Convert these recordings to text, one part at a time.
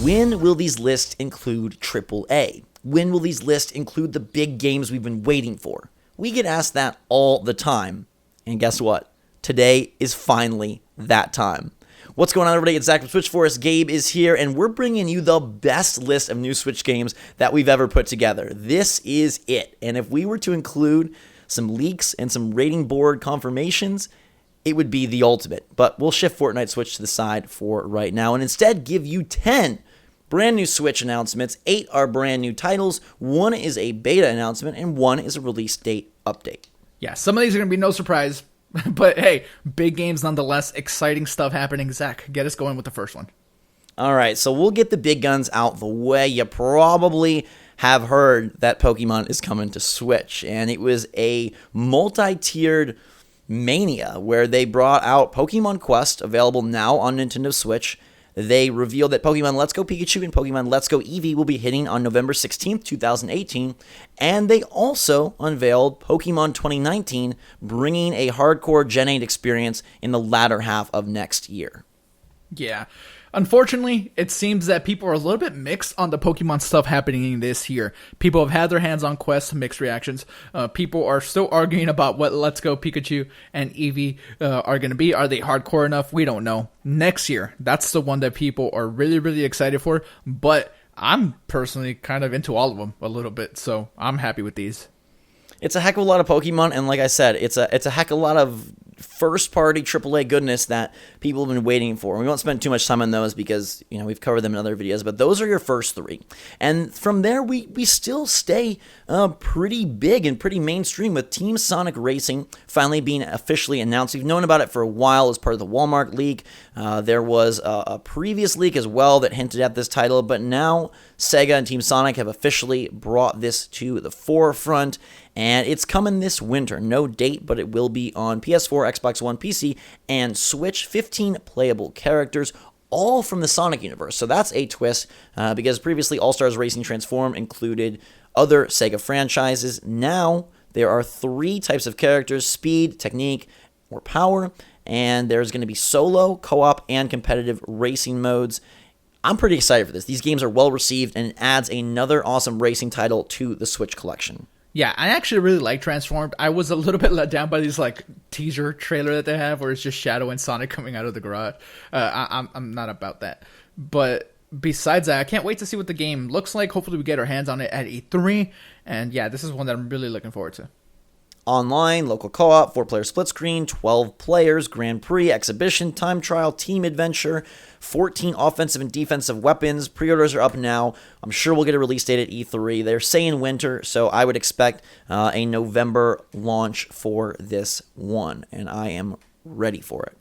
When will these lists include AAA? When will these lists include the big games we've been waiting for? We get asked that all the time. And guess what? Today is finally that time. What's going on, everybody? It's Zach from Switch Force. Gabe is here, and we're bringing you the best list of new Switch games that we've ever put together. This is it. And if we were to include some leaks and some rating board confirmations, it would be the ultimate. But we'll shift Fortnite Switch to the side for right now and instead give you 10 brand new Switch announcements. 8 are brand new titles, 1 is a beta announcement, and 1 is a release date update. Yeah, some of these are going to be no surprise, but hey, big games nonetheless, exciting stuff happening. Zach, get us going with the first one. All right, so we'll get the big guns out the way. You probably have heard that Pokemon is coming to Switch, and it was a multi-tiered mania where they brought out Pokémon Quest, available now on Nintendo Switch. They revealed that Pokemon Let's Go Pikachu and Pokemon Let's Go Eevee will be hitting on November 16th, 2018. And they also unveiled Pokemon 2019, bringing a hardcore Gen 8 experience in the latter half of next year. Yeah. Unfortunately, it seems that people are a little bit mixed on the Pokemon stuff happening this year. People have had their hands on Quest, mixed reactions. People are still arguing about what Let's Go Pikachu and Eevee are going to be. Are they hardcore enough? We don't know. Next year, that's the one that people are really, really excited for. But I'm personally kind of into all of them a little bit, so I'm happy with these. It's a heck of a lot of Pokemon, and like I said, it's a heck of a lot of first-party AAA goodness that people have been waiting for. We won't spend too much time on those because, you know, we've covered them in other videos, but those are your first 3. And from there, we still stay pretty big and pretty mainstream with Team Sonic Racing finally being officially announced. We've known about it for a while as part of the Walmart leak. There was a previous leak as well that hinted at this title, but now Sega and Team Sonic have officially brought this to the forefront, and it's coming this winter. No date, but it will be on PS4, Xbox One, PC, and Switch. 15 playable characters, all from the Sonic universe. So that's a twist, because previously All-Stars Racing Transform included other Sega franchises. Now there are 3 types of characters: speed, technique, or power, and there's going to be solo, co-op, and competitive racing modes. I'm pretty excited for this. These games are well received, and it adds another awesome racing title to the Switch collection. Yeah, I actually really like Transformed. I was a little bit let down by these teaser trailer that they have where it's just Shadow and Sonic coming out of the garage. I'm not about that. But besides that, I can't wait to see what the game looks like. Hopefully we get our hands on it at E3. And yeah, this is one that I'm really looking forward to. Online, local co-op, 4-player split screen, 12 players, Grand Prix, exhibition, time trial, team adventure, 14 offensive and defensive weapons. Pre-orders are up now. I'm sure we'll get a release date at E3. They're saying winter, so I would expect a November launch for this one, and I am ready for it.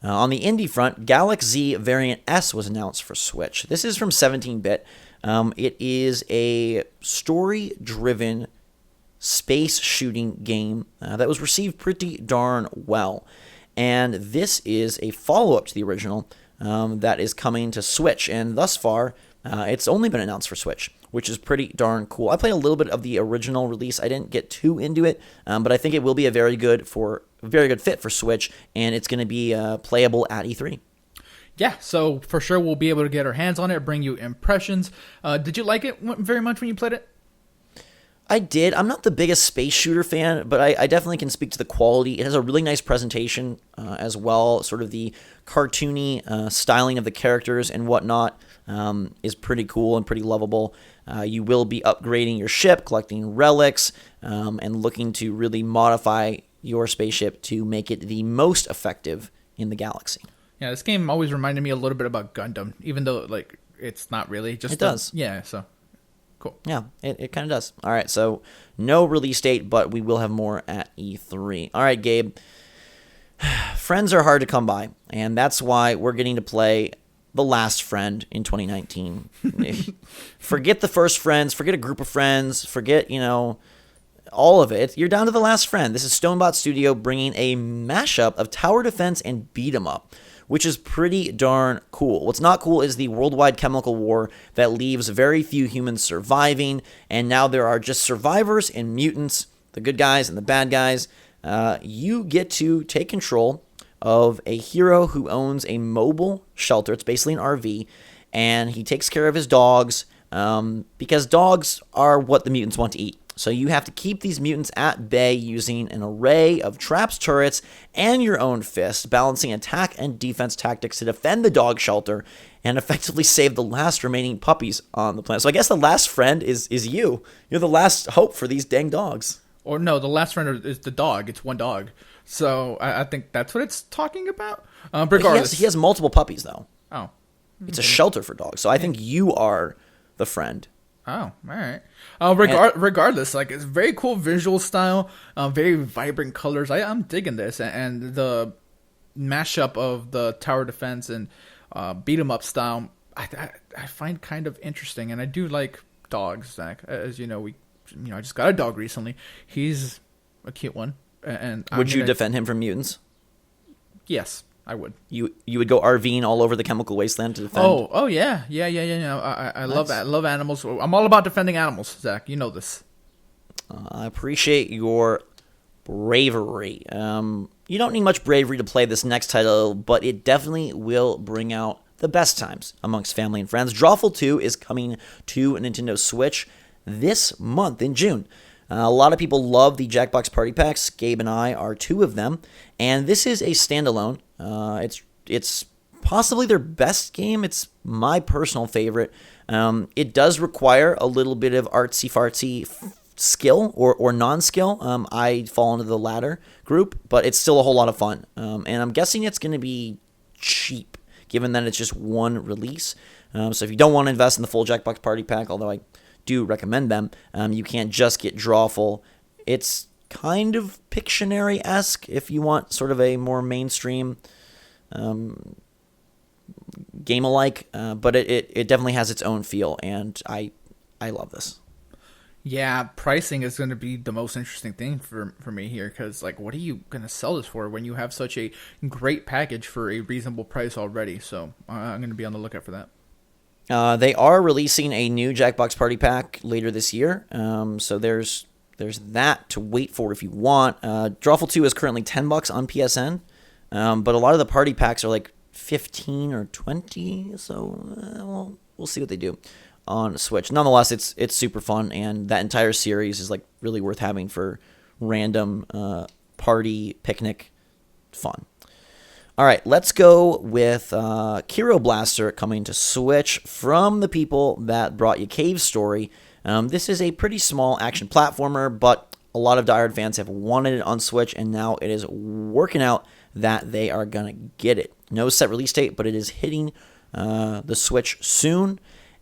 On the indie front, Galax-Z Variant S was announced for Switch. This is from 17-bit. It is a story-driven space shooting game that was received pretty darn well. And this is a follow-up to the original that is coming to Switch. And thus far, it's only been announced for Switch, which is pretty darn cool. I played a little bit of the original release. I didn't get too into it, but I think it will be a very good fit for Switch, and it's going to be playable at E3. Yeah, so for sure we'll be able to get our hands on it, bring you impressions. Did you like it very much when you played it? I did. I'm not the biggest space shooter fan, but I definitely can speak to the quality. It has a really nice presentation as well. Sort of the cartoony styling of the characters and whatnot is pretty cool and pretty lovable. You will be upgrading your ship, collecting relics, and looking to really modify your spaceship to make it the most effective in the galaxy. Yeah, this game always reminded me a little bit about Gundam, even though it's not really. It does. Yeah, so. Cool. Yeah, it kind of does. All right, so no release date, but we will have more at E3. All right, Gabe. Friends are hard to come by, and that's why we're getting to play The Last Friend in 2019. Forget the first friends, forget a group of friends, forget, all of it. You're down to The Last Friend. This is Stonebot Studio bringing a mashup of tower defense and beat 'em up, which is pretty darn cool. What's not cool is the worldwide chemical war that leaves very few humans surviving, and now there are just survivors and mutants, the good guys and the bad guys. You get to take control of a hero who owns a mobile shelter. It's basically an RV, and he takes care of his dogs because dogs are what the mutants want to eat. So you have to keep these mutants at bay using an array of traps, turrets, and your own fist, balancing attack and defense tactics to defend the dog shelter and effectively save the last remaining puppies on the planet. So I guess the last friend is you. You're the last hope for these dang dogs. Or no, the last friend is the dog. It's one dog. So I think that's what it's talking about. Regardless. He has multiple puppies, though. Oh. It's a shelter for dogs. So I think you are the friend. Oh, all right. Regardless, like, it's very cool visual style, very vibrant colors. I'm digging this, and the mashup of the tower defense and beat 'em up style, I find kind of interesting, and I do like dogs, Zach. As you know, I just got a dog recently. He's a cute one, and would you defend him from mutants? Yes. I would. You would go RVing all over the chemical wasteland to defend? Oh yeah. I love animals. I'm all about defending animals, Zach. You know this. I appreciate your bravery. You don't need much bravery to play this next title, but it definitely will bring out the best times amongst family and friends. Drawful 2 is coming to Nintendo Switch this month in June. A lot of people love the Jackbox Party Packs. Gabe and I are two of them. And this is a standalone. It's possibly their best game. It's my personal favorite. It does require a little bit of artsy-fartsy skill or non-skill. I fall into the latter group, but it's still a whole lot of fun. And I'm guessing it's going to be cheap, given that it's just one release. So if you don't want to invest in the full Jackbox Party Pack, although I do recommend them, you can't just get Drawful. It's kind of Pictionary-esque if you want sort of a more mainstream game-alike, but it definitely has its own feel, and I love this. Yeah, pricing is going to be the most interesting thing for me here, because, like, what are you going to sell this for when you have such a great package for a reasonable price already? So I'm going to be on the lookout for that. They are releasing a new Jackbox Party Pack later this year, so there's that to wait for if you want. Drawful 2 is currently $10 on PSN, but a lot of the party packs are like 15 or 20, so we'll see what they do on Switch. Nonetheless, it's super fun, and that entire series is like really worth having for random party picnic fun. All right, let's go with Kiro Blaster coming to Switch from the people that brought you Cave Story. This is a pretty small action platformer, but a lot of diehard fans have wanted it on Switch, and now it is working out that they are going to get it. No set release date, but it is hitting the Switch soon,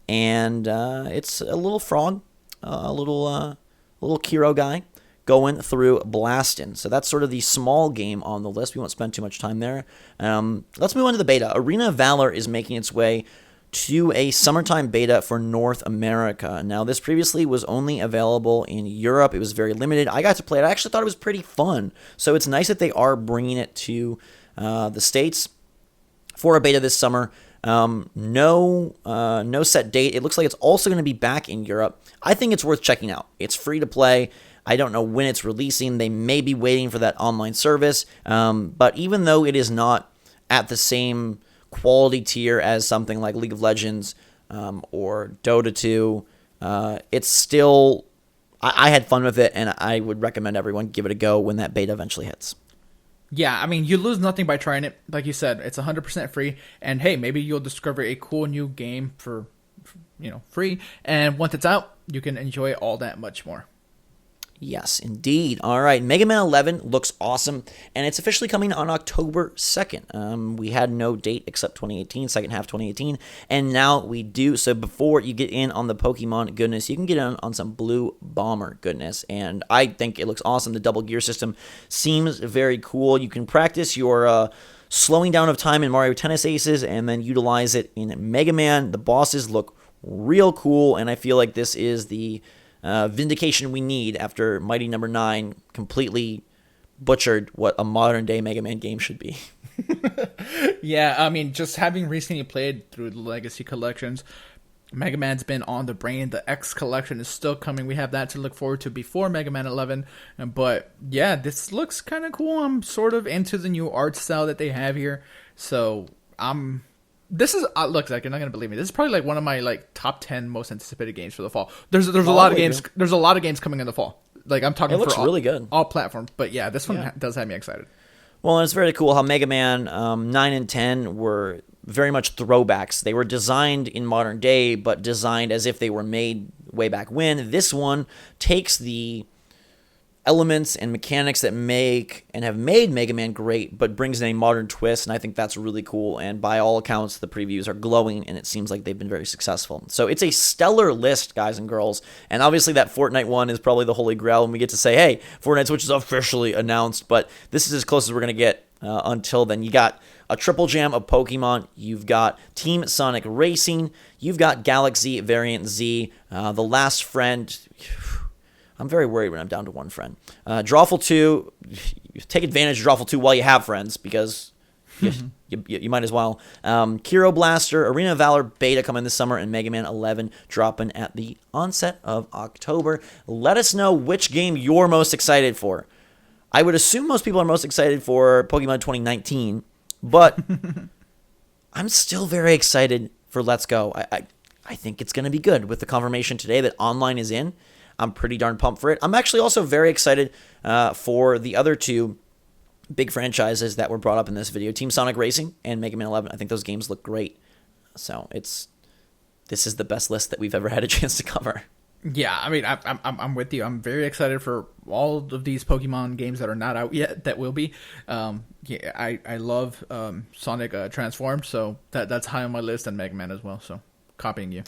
and it's a little frog, a little Kiro guy going through blasting. So that's sort of the small game on the list. We won't spend too much time there. Let's move on to the beta. Arena of Valor is making its way to a summertime beta for North America. Now, this previously was only available in Europe. It was very limited. I got to play it. I actually thought it was pretty fun. So it's nice that they are bringing it to the States for a beta this summer. No set date. It looks like it's also going to be back in Europe. I think it's worth checking out. It's free to play. I don't know when it's releasing. They may be waiting for that online service. But even though it is not at the same quality tier as something like League of Legends or Dota 2, it's still... I had fun with it, and I would recommend everyone give it a go when that beta eventually hits. Yeah, I mean, you lose nothing by trying it. Like you said, it's 100% free. And hey, maybe you'll discover a cool new game for free. And once it's out, you can enjoy it all that much more. Yes, indeed. All right, Mega Man 11 looks awesome, and it's officially coming on October 2nd. We had no date except 2018, second half 2018, and now we do. So before you get in on the Pokemon goodness, you can get in on some Blue Bomber goodness, and I think it looks awesome. The double gear system seems very cool. You can practice your slowing down of time in Mario Tennis Aces and then utilize it in Mega Man. The bosses look real cool, and I feel like this is the vindication we need after Mighty Number 9 completely butchered what a modern-day Mega Man game should be. Yeah, I mean, just having recently played through the Legacy collections, Mega Man's been on the brain. The X collection is still coming. We have that to look forward to before Mega Man 11. But yeah, this looks kind of cool. I'm sort of into the new art style that they have here. So I'm This is look, Zach, you're not gonna believe me. This is probably like one of my like top 10 most anticipated games for the fall. There's a lot of games. There's a lot of games coming in the fall. Like I'm talking. It looks really good. All platforms, but yeah, this one does have me excited. Well, and it's very cool how Mega Man 9 and 10 were very much throwbacks. They were designed in modern day, but designed as if they were made way back when. This one takes the elements and mechanics that make and have made Mega Man great, but brings in a modern twist, and I think that's really cool. And by all accounts, the previews are glowing, and it seems like they've been very successful. So it's a stellar list, guys and girls. And obviously that Fortnite one is probably the holy grail, and we get to say, hey, Fortnite Switch is officially announced, but this is as close as we're going to get until then. You got a triple jam of Pokemon. You've got Team Sonic Racing. You've got Galax-Z Variant Z. The Last Friend. I'm very worried when I'm down to one friend. Drawful 2, take advantage of Drawful 2 while you have friends, because you might as well. Kero Blaster, Arena of Valor beta coming this summer, and Mega Man 11 dropping at the onset of October. Let us know which game you're most excited for. I would assume most people are most excited for Pokemon 2019, but I'm still very excited for Let's Go. I think it's going to be good with the confirmation today that online is in. I'm pretty darn pumped for it. I'm actually also very excited for the other two big franchises that were brought up in this video, Team Sonic Racing and Mega Man 11. I think those games look great. So this is the best list that we've ever had a chance to cover. Yeah, I mean, I'm with you. I'm very excited for all of these Pokemon games that are not out yet that will be. Yeah, I love Sonic Transformed, so that's high on my list, and Mega Man as well. So copying you.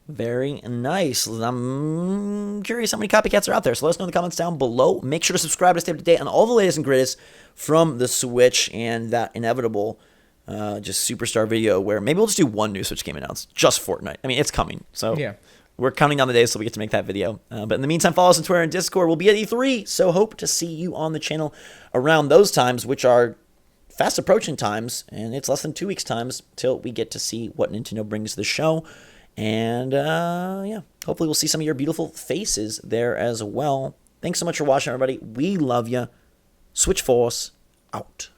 Very nice. I'm curious how many copycats are out there, so let us know in the comments down below. Make sure to subscribe to stay up to date on all the latest and greatest from the Switch and that inevitable just superstar video where maybe we'll just do one new Switch game announced, just Fortnite. I mean, it's coming, so yeah. We're counting down the days so we get to make that video. But in the meantime, follow us on Twitter and Discord. We'll be at E3, so hope to see you on the channel around those times, which are fast approaching times, and it's less than 2 weeks' times till we get to see what Nintendo brings to the show. And, yeah, hopefully we'll see some of your beautiful faces there as well. Thanks so much for watching, everybody. We love you. Switch Force, out.